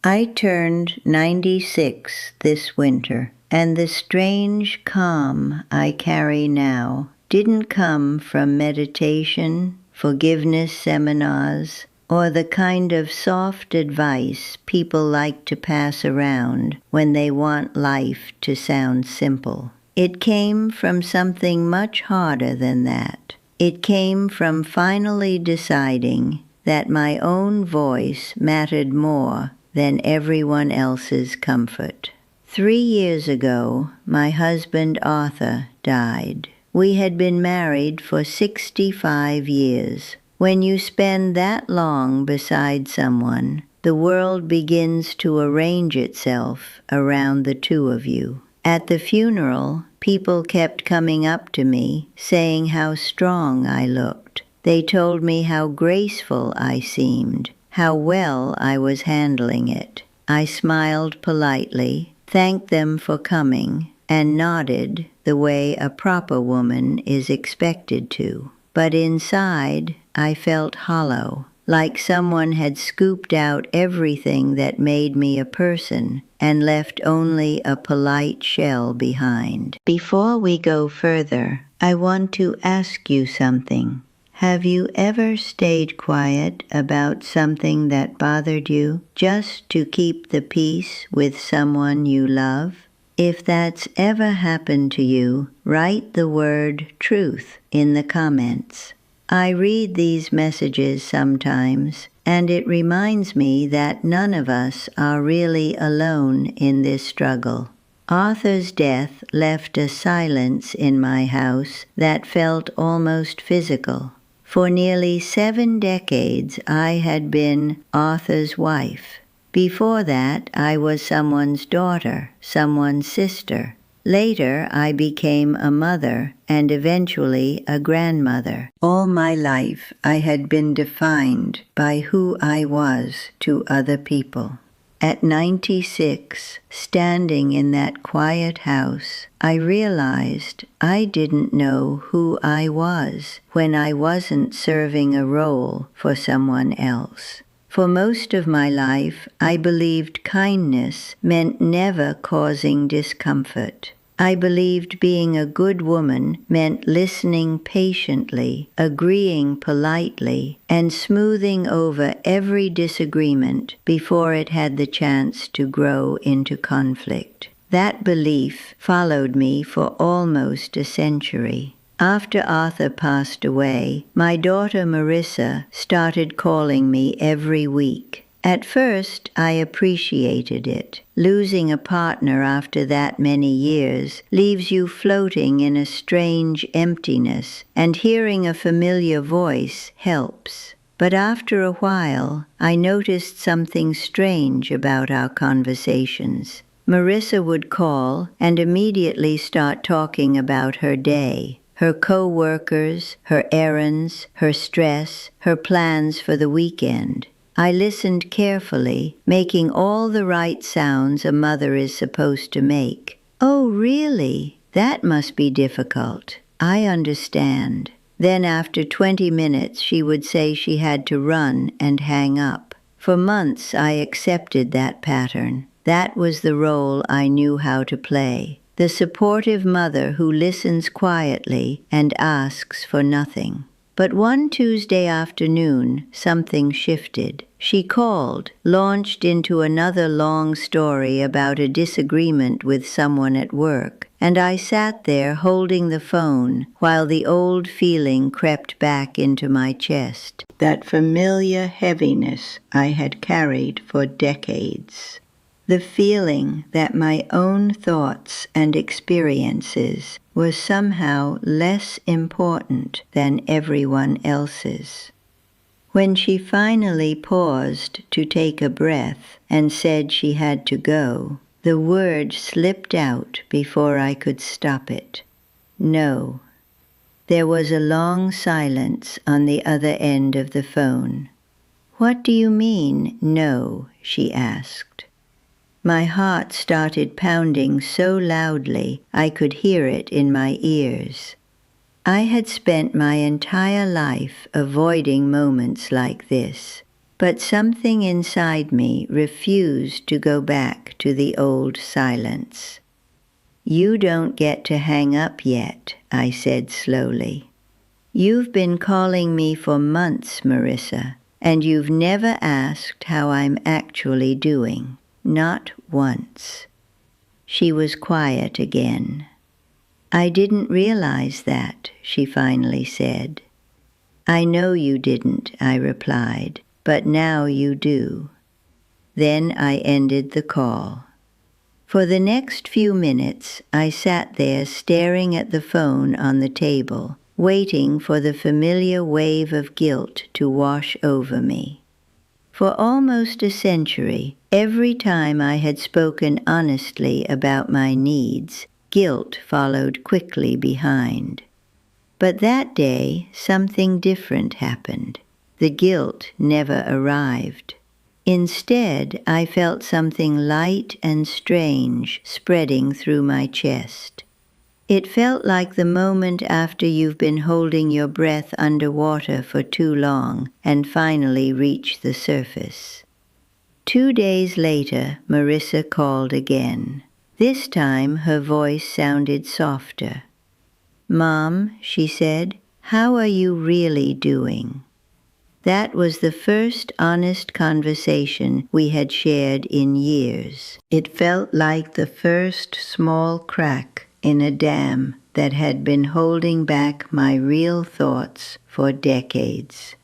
I turned 96 this winter, and the strange calm I carry now didn't come from meditation, forgiveness seminars, or the kind of soft advice people like to pass around when they want life to sound simple. It came from something much harder than that. It came from finally deciding that my own voice mattered more than everyone else's comfort. 3 years ago, my husband Arthur died. We had been married for 65 years. When you spend that long beside someone, the world begins to arrange itself around the two of you. At the funeral, people kept coming up to me, saying how strong I looked. They told me how graceful I seemed, how well I was handling it. I smiled politely, thanked them for coming, and nodded the way a proper woman is expected to. But inside, I felt hollow, like someone had scooped out everything that made me a person and left only a polite shell behind. Before we go further, I want to ask you something. Have you ever stayed quiet about something that bothered you just to keep the peace with someone you love? If that's ever happened to you, write the word truth in the comments. I read these messages sometimes, and it reminds me that none of us are really alone in this struggle. Arthur's death left a silence in my house that felt almost physical. For nearly 7 decades, I had been Arthur's wife. Before that, I was someone's daughter, someone's sister. Later, I became a mother and eventually a grandmother. All my life, I had been defined by who I was to other people. At 96, standing in that quiet house, I realized I didn't know who I was when I wasn't serving a role for someone else. For most of my life, I believed kindness meant never causing discomfort. I believed being a good woman meant listening patiently, agreeing politely, and smoothing over every disagreement before it had the chance to grow into conflict. That belief followed me for almost a century. After Arthur passed away, my daughter Marissa started calling me every week. At first, I appreciated it. Losing a partner after that many years leaves you floating in a strange emptiness, and hearing a familiar voice helps. But after a while, I noticed something strange about our conversations. Marissa would call and immediately start talking about her day, her co-workers, her errands, her stress, her plans for the weekend. I listened carefully, making all the right sounds a mother is supposed to make. "Oh, really? That must be difficult. I understand." Then after 20 minutes, she would say she had to run and hang up. For months, I accepted that pattern. That was the role I knew how to play. The supportive mother who listens quietly and asks for nothing. But one Tuesday afternoon, something shifted. She called, launched into another long story about a disagreement with someone at work, and I sat there holding the phone while the old feeling crept back into my chest, that familiar heaviness I had carried for decades. The feeling that my own thoughts and experiences were somehow less important than everyone else's. When she finally paused to take a breath and said she had to go, the word slipped out before I could stop it. No. There was a long silence on the other end of the phone. "What do you mean, no?" she asked. My heart started pounding so loudly I could hear it in my ears. I had spent my entire life avoiding moments like this. But something inside me refused to go back to the old silence. "You don't get to hang up yet," I said slowly. "You've been calling me for months, Marissa, and you've never asked how I'm actually doing. Not once." She was quiet again. "I didn't realize that," she finally said. "I know you didn't," I replied, "but now you do." Then I ended the call. For the next few minutes, I sat there staring at the phone on the table, waiting for the familiar wave of guilt to wash over me. For almost a century, every time I had spoken honestly about my needs, guilt followed quickly behind. But that day, something different happened. The guilt never arrived. Instead, I felt something light and strange spreading through my chest. It felt like the moment after you've been holding your breath underwater for too long and finally reach the surface. 2 days later, Marissa called again. This time, her voice sounded softer. "Mom," she said, "how are you really doing?" That was the first honest conversation we had shared in years. It felt like the first small crack in a dam that had been holding back my real thoughts for decades.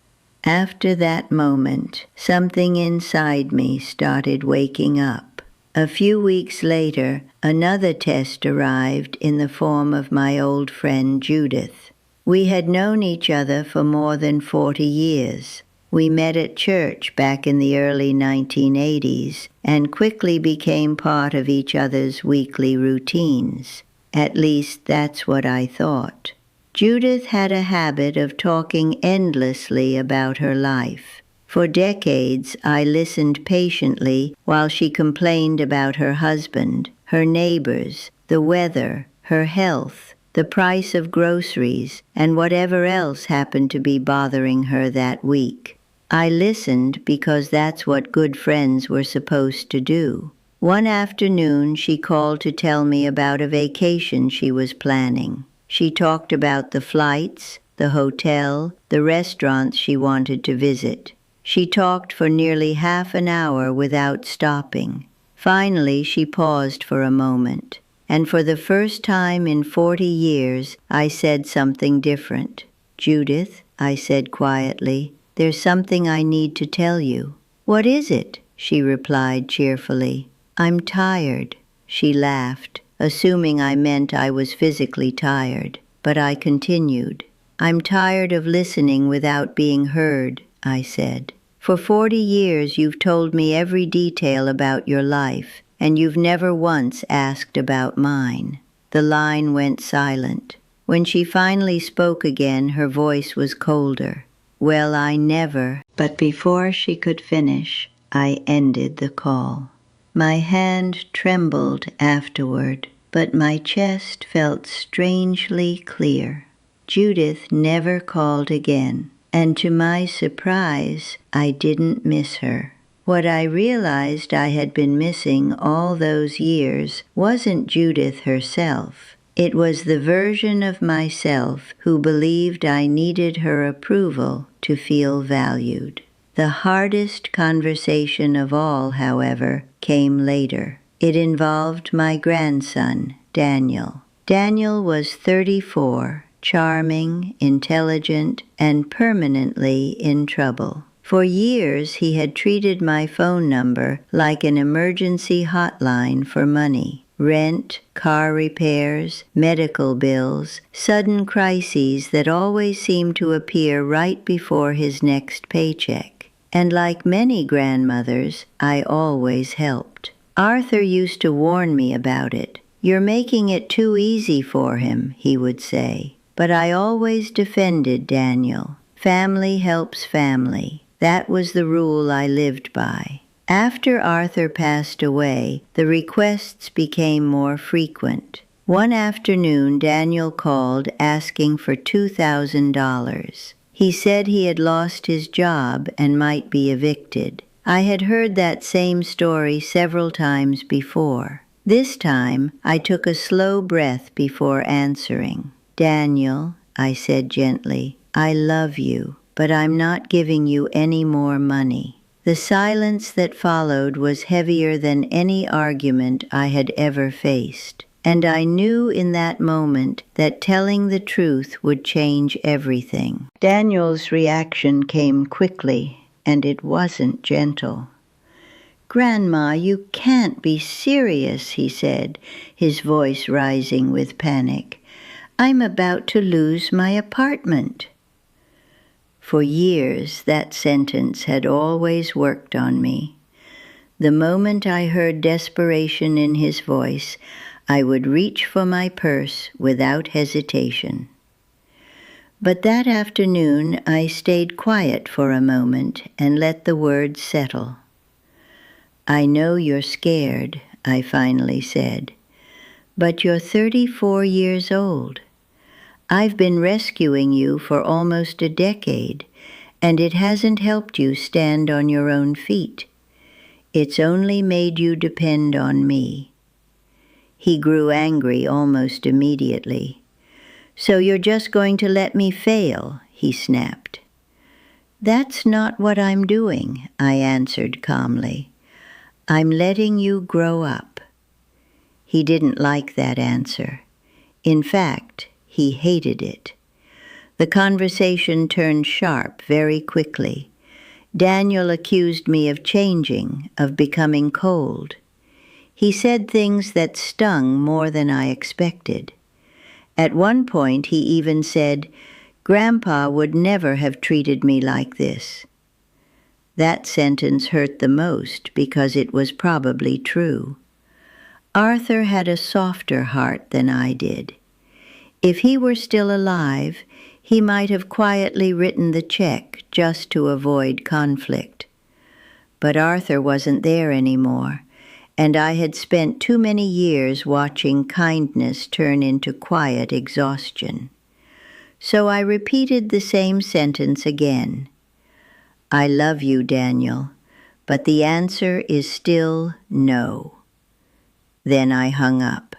After that moment, something inside me started waking up. A few weeks later, another test arrived in the form of my old friend Judith. We had known each other for more than 40 years. We met at church back in the early 1980s and quickly became part of each other's weekly routines. At least that's what I thought. Judith had a habit of talking endlessly about her life. For decades, I listened patiently while she complained about her husband, her neighbors, the weather, her health, the price of groceries, and whatever else happened to be bothering her that week. I listened because that's what good friends were supposed to do. One afternoon, she called to tell me about a vacation she was planning. She talked about the flights, the hotel, the restaurants she wanted to visit. She talked for nearly half an hour without stopping. Finally, she paused for a moment, and for the first time in 40 years, I said something different. "Judith," I said quietly, "there's something I need to tell you." "What is it?" she replied cheerfully. "I'm tired." She laughed, assuming I meant I was physically tired, but I continued. "I'm tired of listening without being heard," I said. "For 40 years you've told me every detail about your life, and you've never once asked about mine." The line went silent. When she finally spoke again, her voice was colder. "Well, I never..." But before she could finish, I ended the call. My hand trembled afterward, but my chest felt strangely clear. Judith never called again, and to my surprise, I didn't miss her. What I realized I had been missing all those years wasn't Judith herself. It was the version of myself who believed I needed her approval to feel valued. The hardest conversation of all, however, came later. It involved my grandson, Daniel. Daniel was 34, charming, intelligent, and permanently in trouble. For years, he had treated my phone number like an emergency hotline for money. Rent, car repairs, medical bills, sudden crises that always seemed to appear right before his next paycheck. And like many grandmothers, I always helped. Arthur used to warn me about it. "You're making it too easy for him," he would say. But I always defended Daniel. Family helps family. That was the rule I lived by. After Arthur passed away, the requests became more frequent. One afternoon, Daniel called asking for $2,000. He said he had lost his job and might be evicted. I had heard that same story several times before. This time, I took a slow breath before answering. "Daniel," I said gently, "I love you, but I'm not giving you any more money." The silence that followed was heavier than any argument I had ever faced, and I knew in that moment that telling the truth would change everything. Daniel's reaction came quickly, and it wasn't gentle. "Grandma, you can't be serious," he said, his voice rising with panic. "I'm about to lose my apartment." For years, that sentence had always worked on me. The moment I heard desperation in his voice, I would reach for my purse without hesitation. But that afternoon, I stayed quiet for a moment and let the words settle. "I know you're scared," I finally said, "but you're 34 years old. I've been rescuing you for almost a decade, and it hasn't helped you stand on your own feet. It's only made you depend on me." He grew angry almost immediately. "So you're just going to let me fail?" he snapped. "That's not what I'm doing," I answered calmly. "I'm letting you grow up." He didn't like that answer. In fact, he hated it. The conversation turned sharp very quickly. Daniel accused me of changing, of becoming cold. He said things that stung more than I expected. At one point, he even said, "Grandpa would never have treated me like this." That sentence hurt the most because it was probably true. Arthur had a softer heart than I did. If he were still alive, he might have quietly written the check just to avoid conflict. But Arthur wasn't there anymore, and I had spent too many years watching kindness turn into quiet exhaustion. So I repeated the same sentence again. "I love you, Daniel, but the answer is still no." Then I hung up.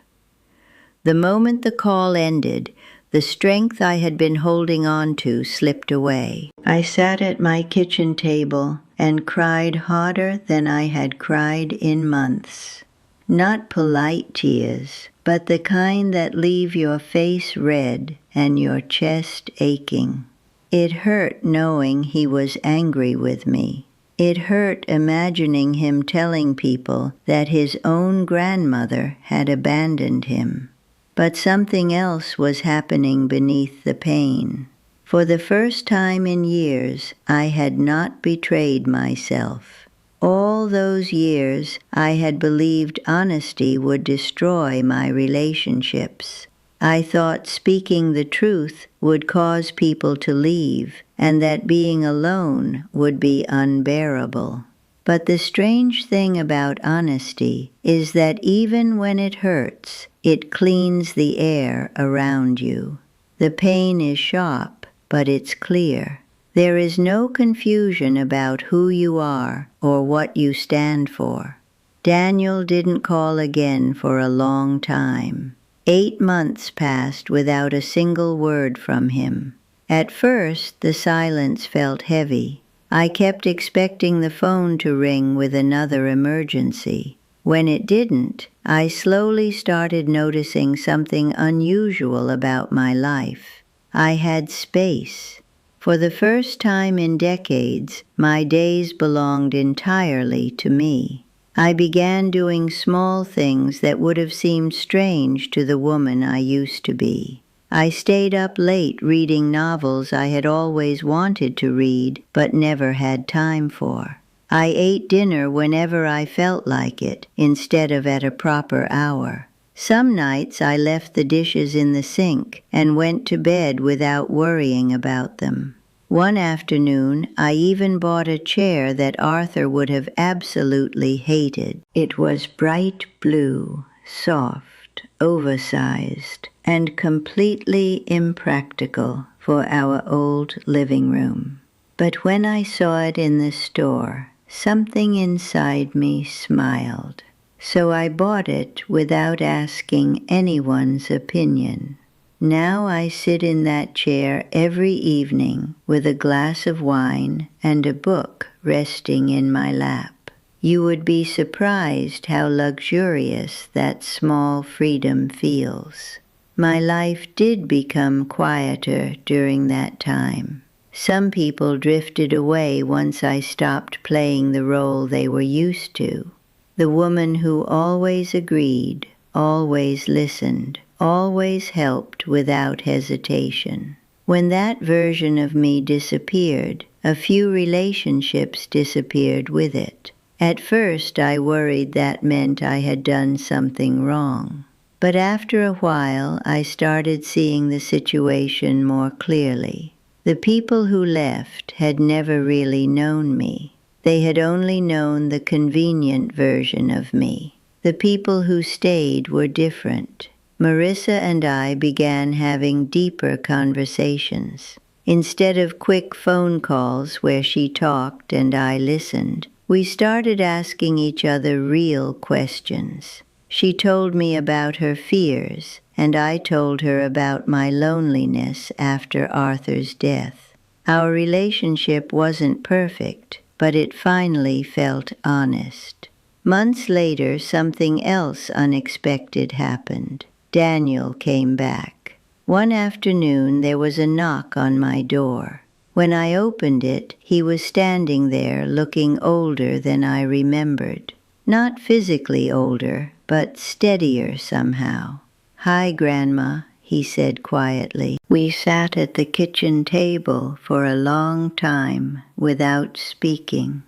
The moment the call ended, the strength I had been holding on to slipped away. I sat at my kitchen table and cried harder than I had cried in months. Not polite tears, but the kind that leave your face red and your chest aching. It hurt knowing he was angry with me. It hurt imagining him telling people that his own grandmother had abandoned him. But something else was happening beneath the pain. For the first time in years, I had not betrayed myself. All those years, I had believed honesty would destroy my relationships. I thought speaking the truth would cause people to leave, and that being alone would be unbearable. But the strange thing about honesty is that even when it hurts, it cleans the air around you. The pain is sharp, but it's clear. There is no confusion about who you are or what you stand for. Daniel didn't call again for a long time. 8 months passed without a single word from him. At first, the silence felt heavy. I kept expecting the phone to ring with another emergency. When it didn't, I slowly started noticing something unusual about my life. I had space. For the first time in decades, my days belonged entirely to me. I began doing small things that would have seemed strange to the woman I used to be. I stayed up late reading novels I had always wanted to read but never had time for. I ate dinner whenever I felt like it, instead of at a proper hour. Some nights I left the dishes in the sink and went to bed without worrying about them. One afternoon, I even bought a chair that Arthur would have absolutely hated. It was bright blue, soft, oversized, and completely impractical. for our old living room. But when I saw it in the store, something inside me smiled. So I bought it without asking anyone's opinion. Now I sit in that chair every evening with a glass of wine and a book resting in my lap. You would be surprised how luxurious that small freedom feels. My life did become quieter during that time. Some people drifted away once I stopped playing the role they were used to. The woman who always agreed, always listened, always helped without hesitation. When that version of me disappeared, a few relationships disappeared with it. At first I worried that meant I had done something wrong. But after a while I started seeing the situation more clearly. The people who left had never really known me. They had only known the convenient version of me. The people who stayed were different. Marissa and I began having deeper conversations. Instead of quick phone calls where she talked and I listened, we started asking each other real questions. She told me about her fears, and I told her about my loneliness after Arthur's death. Our relationship wasn't perfect, but it finally felt honest. Months later, something else unexpected happened. Daniel came back. One afternoon there was a knock on my door. When I opened it, he was standing there looking older than I remembered. Not physically older, but steadier somehow. "Hi, Grandma," he said quietly. We sat at the kitchen table for a long time without speaking.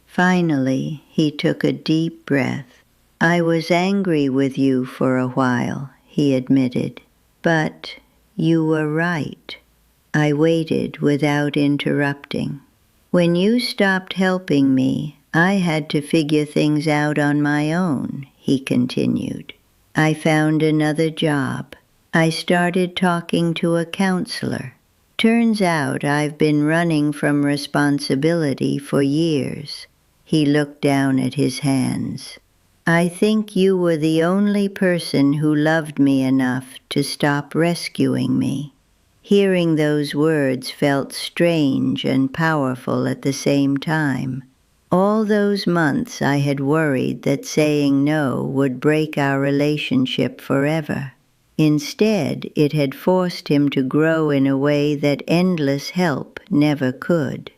Finally, he took a deep breath. "I was angry with you for a while," he admitted. "But you were right." I waited without interrupting. "When you stopped helping me, I had to figure things out on my own," he continued. "I found another job. I started talking to a counselor. Turns out I've been running from responsibility for years." He looked down at his hands. "I think you were the only person who loved me enough to stop rescuing me." Hearing those words felt strange and powerful at the same time. All those months I had worried that saying no would break our relationship forever. Instead, it had forced him to grow in a way that endless help never could.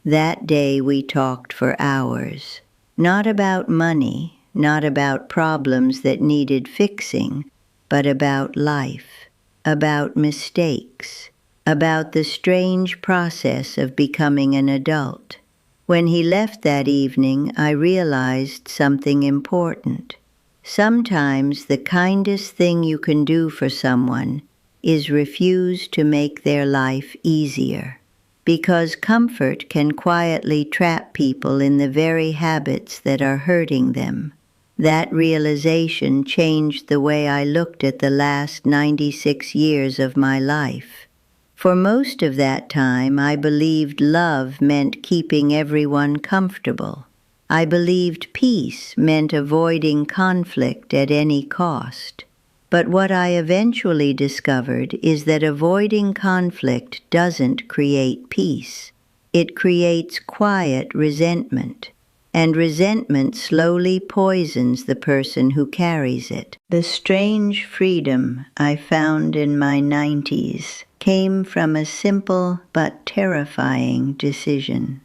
That day we talked for hours. Not about money, not about problems that needed fixing, but about life, about mistakes, about the strange process of becoming an adult. When he left that evening, I realized something important. Sometimes the kindest thing you can do for someone is refuse to make their life easier, because comfort can quietly trap people in the very habits that are hurting them. That realization changed the way I looked at the last 96 years of my life. For most of that time, I believed love meant keeping everyone comfortable. I believed peace meant avoiding conflict at any cost. But what I eventually discovered is that avoiding conflict doesn't create peace. It creates quiet resentment. And resentment slowly poisons the person who carries it. The strange freedom I found in my 90s came from a simple but terrifying decision.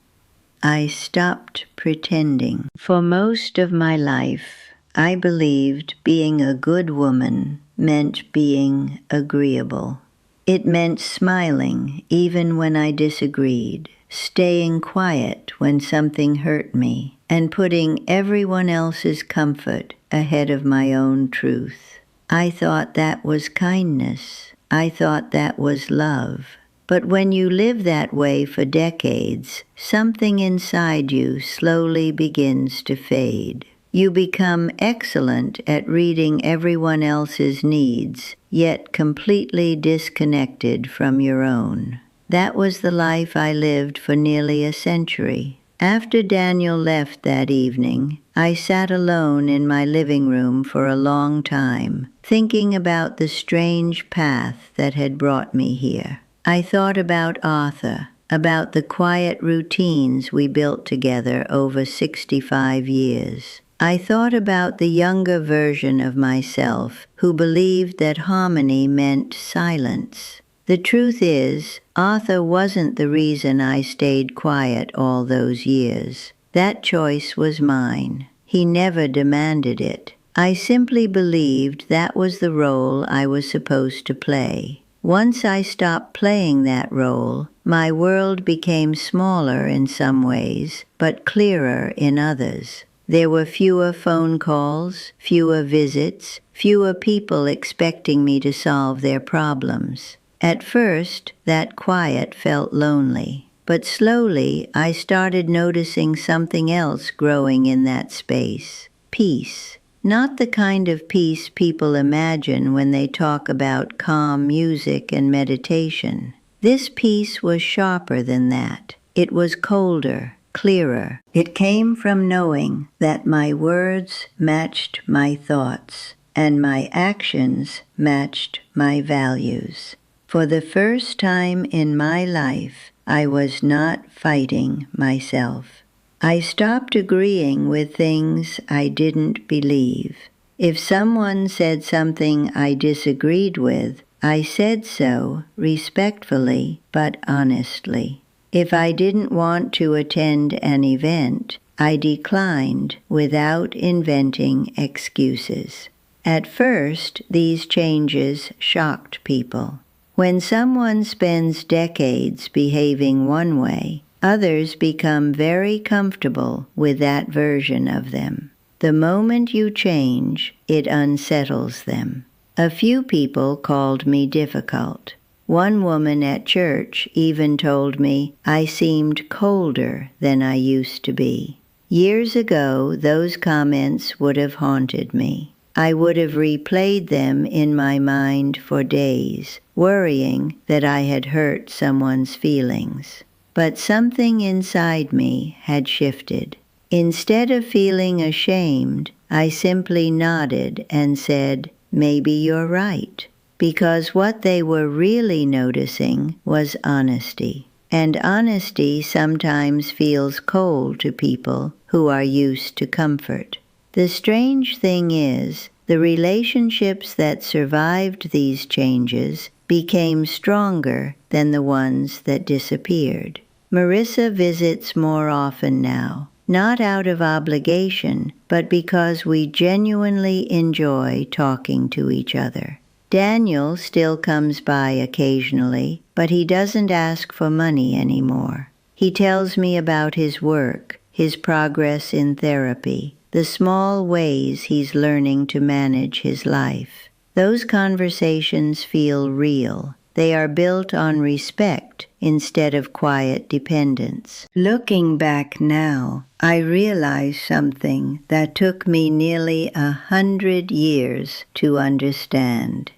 I stopped pretending. For most of my life, I believed being a good woman meant being agreeable. It meant smiling even when I disagreed, staying quiet when something hurt me, and putting everyone else's comfort ahead of my own truth. I thought that was kindness. I thought that was love. But when you live that way for decades, something inside you slowly begins to fade. You become excellent at reading everyone else's needs, yet completely disconnected from your own. That was the life I lived for nearly a century. After Daniel left that evening, I sat alone in my living room for a long time, thinking about the strange path that had brought me here. I thought about Arthur, about the quiet routines we built together over 65 years. I thought about the younger version of myself who believed that harmony meant silence. The truth is, Arthur wasn't the reason I stayed quiet all those years. That choice was mine. He never demanded it. I simply believed that was the role I was supposed to play. Once I stopped playing that role, my world became smaller in some ways, but clearer in others. There were fewer phone calls, fewer visits, fewer people expecting me to solve their problems. At first, that quiet felt lonely, but slowly I started noticing something else growing in that space: peace. Not the kind of peace people imagine when they talk about calm music and meditation. This peace was sharper than that. It was colder, clearer. It came from knowing that my words matched my thoughts, and my actions matched my values. For the first time in my life, I was not fighting myself. I stopped agreeing with things I didn't believe. If someone said something I disagreed with, I said so respectfully but honestly. If I didn't want to attend an event, I declined without inventing excuses. At first, these changes shocked people. When someone spends decades behaving one way, others become very comfortable with that version of them. The moment you change, it unsettles them. A few people called me difficult. One woman at church even told me I seemed colder than I used to be. Years ago, those comments would have haunted me. I would have replayed them in my mind for days, worrying that I had hurt someone's feelings. But something inside me had shifted. Instead of feeling ashamed, I simply nodded and said, "Maybe you're right." Because what they were really noticing was honesty. And honesty sometimes feels cold to people who are used to comfort. The strange thing is, the relationships that survived these changes became stronger than the ones that disappeared. Marissa visits more often now, not out of obligation, but because we genuinely enjoy talking to each other. Daniel still comes by occasionally, but he doesn't ask for money anymore. He tells me about his work, his progress in therapy, the small ways he's learning to manage his life. Those conversations feel real. They are built on respect instead of quiet dependence. Looking back now, I realize something that took me nearly 100 years to understand.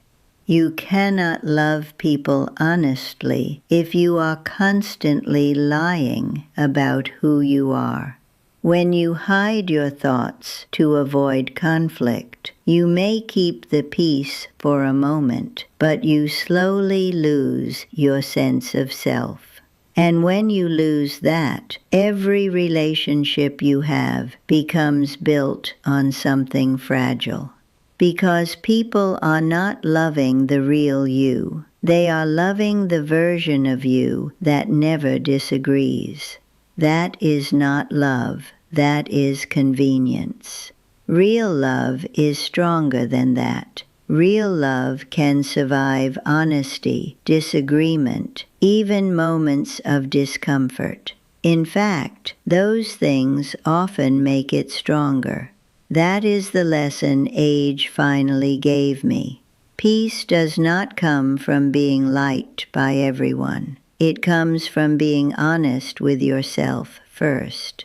You cannot love people honestly if you are constantly lying about who you are. When you hide your thoughts to avoid conflict, you may keep the peace for a moment, but you slowly lose your sense of self. And when you lose that, every relationship you have becomes built on something fragile. Because people are not loving the real you. They are loving the version of you that never disagrees. That is not love. That is convenience. Real love is stronger than that. Real love can survive honesty, disagreement, even moments of discomfort. In fact, those things often make it stronger. That is the lesson age finally gave me. Peace does not come from being liked by everyone. It comes from being honest with yourself first.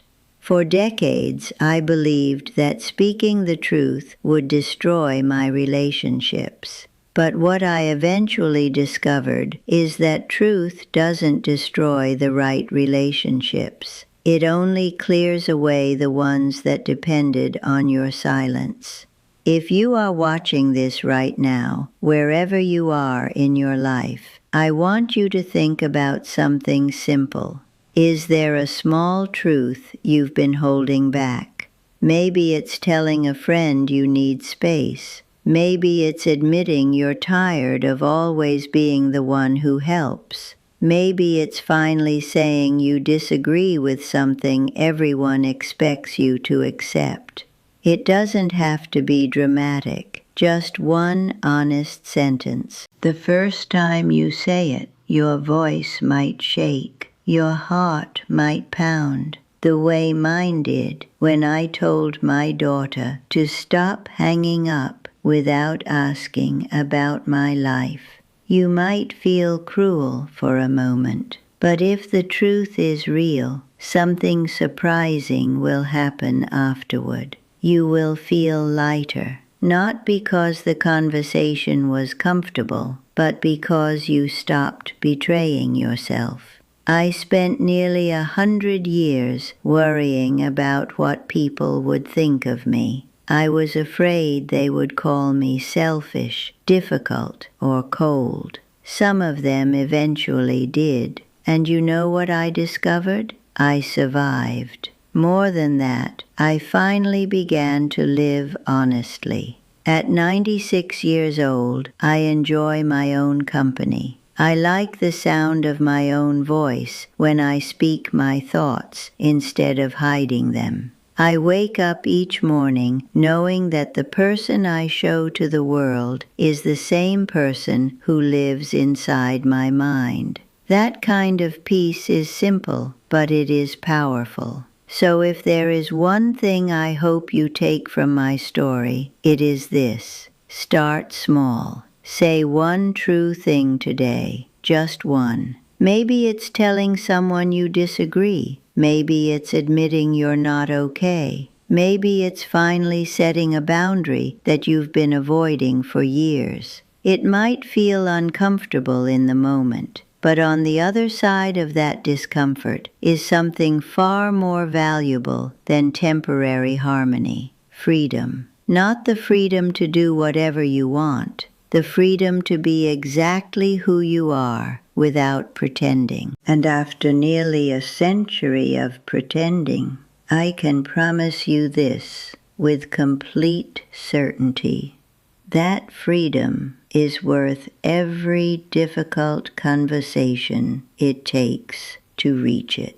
For decades, I believed that speaking the truth would destroy my relationships. But what I eventually discovered is that truth doesn't destroy the right relationships. It only clears away the ones that depended on your silence. If you are watching this right now, wherever you are in your life, I want you to think about something simple. Is there a small truth you've been holding back? Maybe it's telling a friend you need space. Maybe it's admitting you're tired of always being the one who helps. Maybe it's finally saying you disagree with something everyone expects you to accept. It doesn't have to be dramatic, just one honest sentence. The first time you say it, your voice might shake, your heart might pound, the way mine did when I told my daughter to stop hanging up without asking about my life. You might feel cruel for a moment, but if the truth is real, something surprising will happen afterward. You will feel lighter, not because the conversation was comfortable, but because you stopped betraying yourself. I spent nearly 100 years worrying about what people would think of me. I was afraid they would call me selfish, difficult, or cold. Some of them eventually did. And you know what I discovered? I survived. More than that, I finally began to live honestly. At 96 years old, I enjoy my own company. I like the sound of my own voice when I speak my thoughts instead of hiding them. I wake up each morning knowing that the person I show to the world is the same person who lives inside my mind. That kind of peace is simple, but it is powerful. So if there is one thing I hope you take from my story, it is this. Start small. Say one true thing today, just one. Maybe it's telling someone you disagree. Maybe it's admitting you're not okay. Maybe it's finally setting a boundary that you've been avoiding for years. It might feel uncomfortable in the moment, but on the other side of that discomfort is something far more valuable than temporary harmony. Freedom. Not the freedom to do whatever you want, the freedom to be exactly who you are without pretending. And after nearly a century of pretending, I can promise you this with complete certainty. That freedom is worth every difficult conversation it takes to reach it.